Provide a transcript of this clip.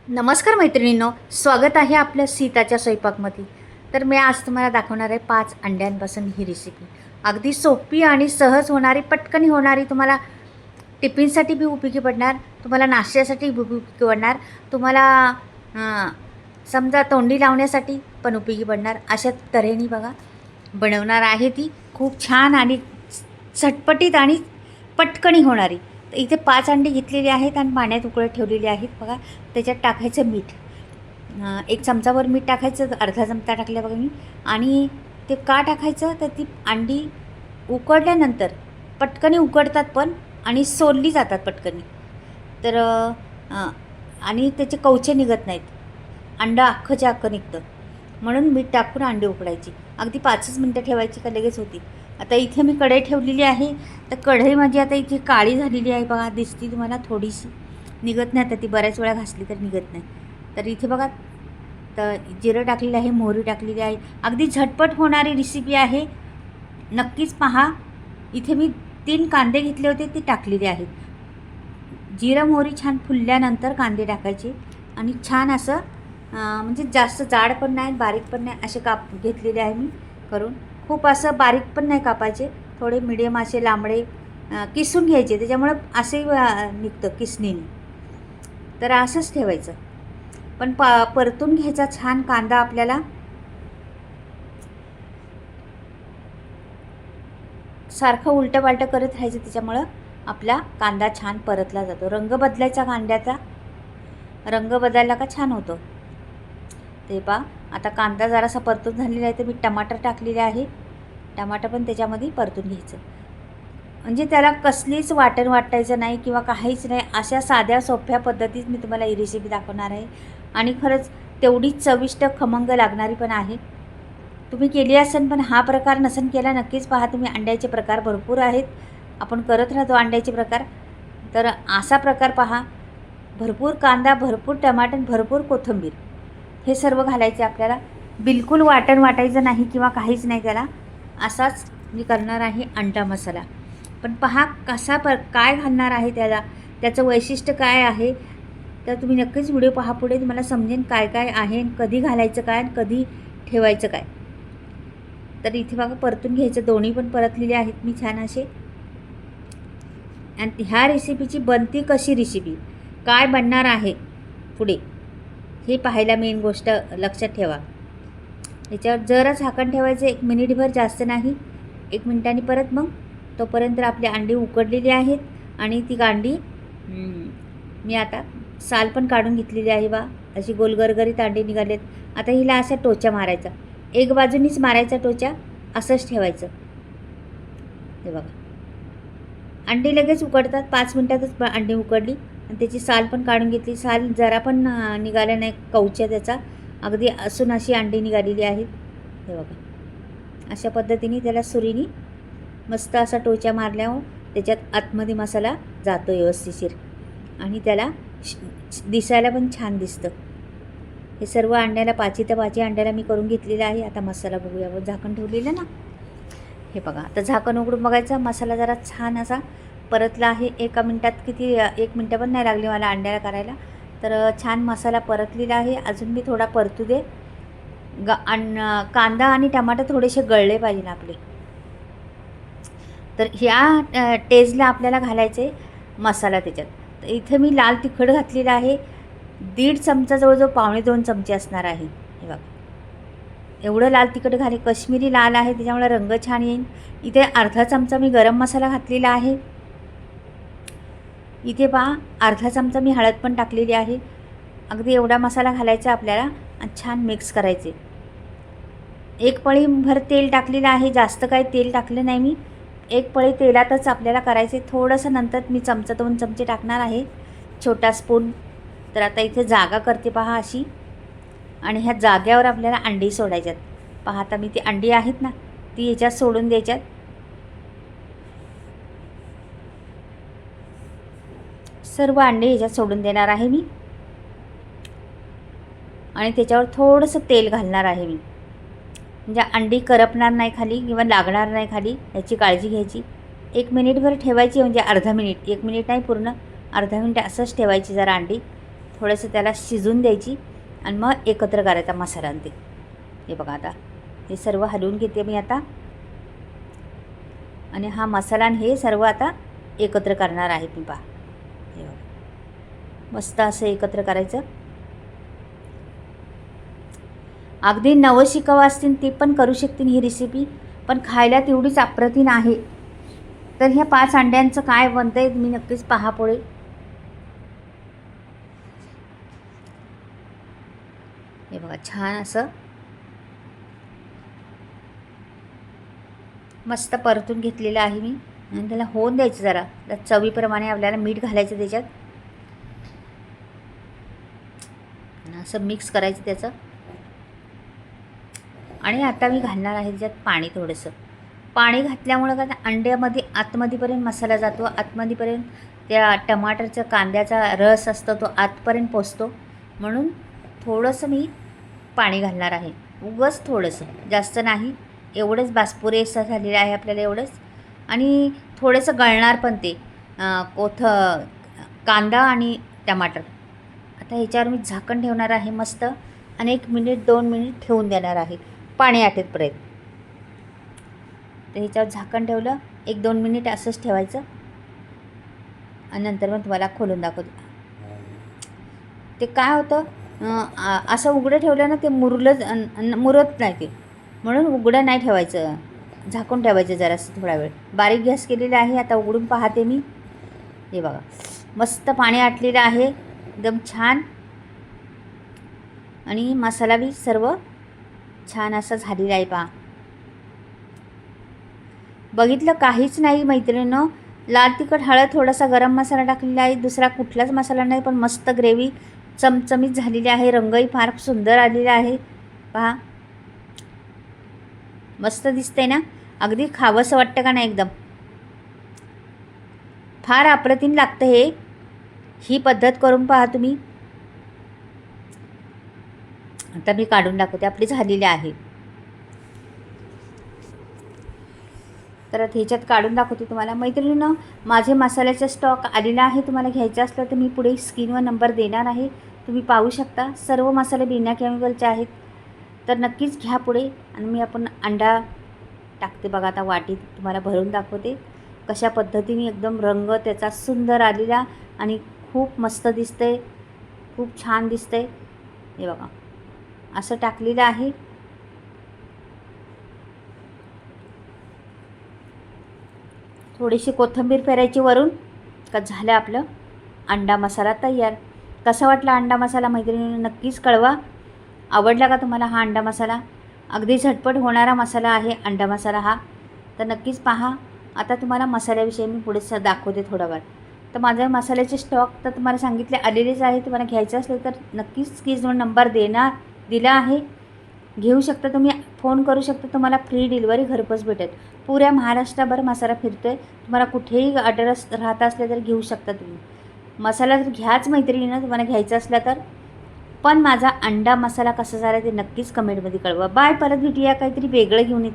नमस्कार मैत्रिणींनो, स्वागत आहे आपल्या सीताच्या स्वयंपाकमध्ये. तर मी आज तुम्हाला दाखवणार आहे 5 अंड्यांपासून ही रेसिपी. अगदी सोपी आणि सहज होणारी, पटकन होणारी. तुम्हाला टिफिनसाठी बी उपयोगी पडणार, तुम्हाला नाश्त्यासाठी उपयोगी पडणार, तुम्हाला समजा तोंडी लावण्यासाठी पण उपयोगी पडणार. अशा तऱ्हेने बघा बनवणार आहे. ती खूप छान आणि झटपटीत आणि पटकनी होणारी. तर इथे 5 अंडी घेतलेली आहेत आणि पाण्यात उकळत ठेवलेली आहेत. बघा त्याच्यात टाकायचं मीठ, 1 चमचाभर मीठ टाकायचं, अर्धा चमचा टाकलं बघा मी. आणि ते का टाकायचं तर ती अंडी उकडल्यानंतर पटकनी उकडतात पण आणि सोलली जातात पटकनी. तर आणि त्याचे कवचे निघत नाहीत, अंडं अख्खंच्या अख्खं निघतं. म्हणून मीठ टाकून अंडी उकडायची. अगदी 5च मिनटं ठेवायची का लगेच होती. आता इथे मी कढई ठेवलेली आहे. तर कढई माझी आता इथे काळी झालेली आहे बघा, दिसती तुम्हाला थोडीशी. निघत नाही आता ती, बऱ्याच वेळा घासली तर निघत नाही. तर इथे बघा, तर जिरं टाकलेलं आहे, मोहरी टाकलेली आहे. अगदी झटपट होणारी रेसिपी आहे, नक्कीच पहा. इथे मी 3 कांदे घेतले होते, ते टाकलेले आहेत. जिरं मोहरी छान फुलल्यानंतर कांदे टाकायचे आणि छान असं म्हणजे जास्त जाड पण नाही बारीक पण नाही असे काप घेतलेले आहे मी करून. खूप असं बारीक पण नाही कापायचे, थोडे मिडियम असे लांबडे किसून घ्यायचे, त्याच्यामुळं असे निघतं किसणीने. तर असंच ठेवायचं, पण परतून घ्यायचा छान कांदा. आपल्याला सारखं उलटं पालटं करत राहायचं, त्याच्यामुळं आपला कांदा छान परतला जातो. रंग बदलायचा, कांद्याचा रंग बदलायला का छान होतं ते पहा. आता कांदा जरासा परतून झालेला आहे, तर मी टमाटर टाकलेले आहे. टमाटर पण त्याच्यामध्ये परतून घ्यायचं. म्हणजे त्याला कसलीच वाटण वाटायचं नाही किंवा काहीच नाही. अशा साध्या सोप्या पद्धतीत मी तुम्हाला ही रेसिपी दाखवणार आहे आणि खरंच तेवढीच चविष्ट खमंग लागणारी पण आहे. तुम्ही केली असेल, पण हा प्रकार नसेल केला, नक्कीच पहा तुम्ही. अंड्याचे प्रकार भरपूर आहेत, आपण करत राहतो अंड्याचे प्रकार. तर असा प्रकार पहा. भरपूर कांदा, भरपूर टमाटर, भरपूर कोथिंबीर, हे सर्व घालायचे आपल्याला. बिलकुल वाटण वाटायचं नाही किंवा काहीच नाही त्याला. असाच मी करणार आहे अंडा मसाला. पण पहा कसा काय घालणार आहे त्याला, त्याचं वैशिष्ट्य काय आहे. तर तुम्ही नक्कीच व्हिडिओ पहा, पुढे तुम्हाला समजेल काय काय आहे, कधी घालायचं काय आणि कधी ठेवायचं काय. तर इथे बघा परतून घ्यायचं, दोन्ही पण परतलेले आहेत मी छान असे. आणि ह्या रेसिपीची बनती कशी, रेसिपी काय बनणार आहे पुढे, हे पाहायला मेन गोष्ट लक्षात ठेवा. याच्यावर जरा झाकण ठेवायचं 1 मिनिटभर, जास्त नाही. 1 मिनिटांनी परत मग तोपर्यंत आपली अंडी उकडलेली आहेत. आणि ती अंडी मी आता साल पण काढून घेतलेली आहे बा. अशी गोलगरगरीत अंडी निघालेत. आता हिला अशा टोचा मारायचा, एक बाजूनीच मारायचा टोचा, असंच ठेवायचं. हे बघा अंडी लगेच उकडतात, 5 मिनटातच अंडी उकडली. आणि त्याची साल पण काढून घेतली. साल जरा पण निघाला नाही कवच्या त्याचा, अगदी असून अशी अंडी निघालेली आहेत. हे बघा अशा पद्धतीने त्याला सुरीने मस्त असा टोचा मारल्यावर त्याच्यात आतमध्ये मसाला जातो व्यवस्थिशीर आणि त्याला दिसायला पण छान दिसतं. हे सर्व अंड्याला 5 ते 5 अंड्याला मी करून घेतलेलं आहे. आता मसाला बघूया. झाकण ठेवलेलं ना, हे बघा. आता झाकण उघडून बघायचं, मसाला जरा छान असा परतला आहे. 1 मिनटात, किती 1 मिनटं पण नाही लागली मला अंड्याला करायला. तर छान मसाला परतलेला आहे. अजून मी थोडा परतू दे. कांदा आणि टमाटर थोडेसे गळले पाहिजे आपले. तर ह्या टेस्टला आपल्याला घालायचे मसाला त्याच्यात. तर इथे मी लाल तिखट घातलेलं आहे, 1.5 चमचा, जवळजवळ 1.25 चमचे असणार आहे. हे बघा एवढं लाल तिखट घाले, कश्मीरी लाल आहे त्याच्यामुळे रंग छान येईल. इथे अर्धा चमचा मी गरम मसाला घातलेला आहे. इथे पहा अर्धा चमचा मी हळद पण टाकलेली आहे. अगदी एवढा मसाला घालायचा आपल्याला आणि छान मिक्स करायचे. 1 पळीभर तेल टाकलेलं आहे, जास्त काही तेल टाकलं नाही मी. 1 पळी तेलातच आपल्याला करायचे. थोडंसं नंतर मी 2 चमचे टाकणार आहे, छोटा स्पून. तर आता इथे जागा करते पहा अशी, आणि ह्या जाग्यावर आपल्याला अंडी सोडायच्यात. पहा आता मी ती अंडी आहेत ना, ती याच्यात सोडून द्यायच्यात. सर्व अंडे ह्याच्यात सोडून देणार आहे मी आणि त्याच्यावर थोडंसं तेल घालणार आहे मी, म्हणजे अंडी करपणार नाही खाली किंवा लागणार नाही खाली, याची काळजी घ्यायची. 1 मिनिटभर ठेवायची, म्हणजे अर्धा मिनिट, 1 मिनिट नाही पूर्ण, अर्धा मिनिट असंच ठेवायची जरा अंडी. थोडंसं त्याला शिजून द्यायची आणि मग एकत्र करायचा मसाला आणि ते. हे बघा आता हे सर्व हलवून घेते मी आता आणि हा मसाला आणि हे सर्व आता एकत्र करणार आहे मी. पहा हे बघा मस्त असं एकत्र करायचं. अगदी नवशिकाऊ असतील ते पण करू शकतील ही रेसिपी, पण खायला तेवढीच अप्रतिम आहे. तर ह्या 5 अंड्यांचं काय बनतं आहे तुम्ही नक्कीच पहा पुढे. हे बघा छान असं मस्त परतून घेतलेलं आहे मी आणि त्याला होऊन द्यायचं जरा. त्या चवीप्रमाणे आपल्याला मीठ घालायचं त्याच्यात आणि असं मिक्स करायचं त्याचं. आणि आता मी घालणार आहे त्याच्यात पाणी थोडंसं. पाणी घातल्यामुळं का अंड्यामध्ये आतमध्येपर्यंत मसाला जातो, आतमध्येपर्यंत त्या टमाटरचा कांद्याचा रस असतो तो आतपर्यंत पोचतो, म्हणून थोडंसं मी पाणी घालणार आहे. उगाच थोडंसं, जास्त नाही. एवढंच बास पुरेसं झालेलं आहे आपल्याला एवढंच. आणि थोडंसं गळणार पण ते कांदा आणि टमाटर. आता ह्याच्यावर मी झाकण ठेवणार आहे मस्त आणि 1 मिनिट 2 मिनिट ठेवून देणार आहे पाणी आटेपर्यंत. तर ह्याच्यावर झाकण ठेवलं 1-2 मिनिट असंच ठेवायचं आणि नंतर मग तुम्हाला खोलून दाखवते. ते काय होतं असं उघडं ठेवलं ना ते मुरत नाही ते, म्हणून उघडं नाही ठेवायचं, झाकून ठेवायचं जरासं थोडा वेळ. बारीक गॅस केलेला आहे. आता उघडून पाहते मी. हे बघा मस्त पाणी आटलेलं आहे एकदम छान आणि मसाला बी सर्व छान असं झालेलं आहे. पहा बघितलं काहीच नाही मैत्रिणींनो. लाल तिखट हळद थोडासा गरम मसाला टाकलेला आहे, दुसरा कुठलाच मसाला नाही, पण मस्त ग्रेव्ही चमचमीत झालेली आहे. रंगही फार सुंदर आलेला आहे. पहा मस्त दिसतंय ना, अगदी खावंसं वाटतं का नाही एकदम. फार अप्रतिम लागतं हे. ही पद्धत करून पहा तुम्ही. आता मी काढून दाखवते. आपली झालेली आहे. तर ह्याच्यात काढून दाखवते तुम्हाला मैत्रिणींनो. माझे मसाल्याचा स्टॉक आलेला आहे. तुम्हाला घ्यायचं असलं तर मी पुढे स्क्रीनवर नंबर देणार आहे, तुम्ही पाहू शकता. सर्व मसाले बिना केमिकलचे आहेत, तर नक्कीच घ्या पुढे. आणि मी आपण अंडा टाकते बघा आता वाटीत, तुम्हाला भरून दाखवते कशा पद्धतीने एकदम रंग त्याचा सुंदर आलेला आणि खूप मस्त दिसतंय, खूप छान दिसतंय. हे बघा असं टाकलेलं आहे. थोडीशी कोथिंबीर पेरायची वरून, का झालं आपलं अंडा मसाला तयार. कसा वाटला अंडा मसाला मैत्रिणींनो नक्कीच कळवा. आवडला का तुम्हाला हा अंडा मसाला? अगदी झटपट होणारा मसाला आहे अंडा मसाला हा, तर नक्कीच पहा. आता तुम्हाला मसाल्याविषयी मी पुढे दाखवते थोडा वेळ. तर माझ्या मसाल्याचे स्टॉक तर तुम्हाला सांगितले आलेलेच आहे. तुम्हाला घ्यायचं असलं तर नक्कीच स्क्रीनवर नंबर दिला आहे, घेऊ शकता तुम्ही. फोन करू शकता, तुम्हाला फ्री डिलिव्हरी घरपोच भेटेल. पुऱ्या महाराष्ट्राभर मसाला फिरतो आहे. तुम्हाला कुठेही ॲड्रेस राहत असले तर घेऊ शकता तुम्ही. मसाला तर घ्याच मैत्रिणीनं तुम्हाला घ्यायचं असला तर. पण माझा अंडा मसाला कसा झाला ते नक्कीच कमेंटमध्ये कळवा. बाय. परत भेटूया काहीतरी वेगळं घेऊन येते.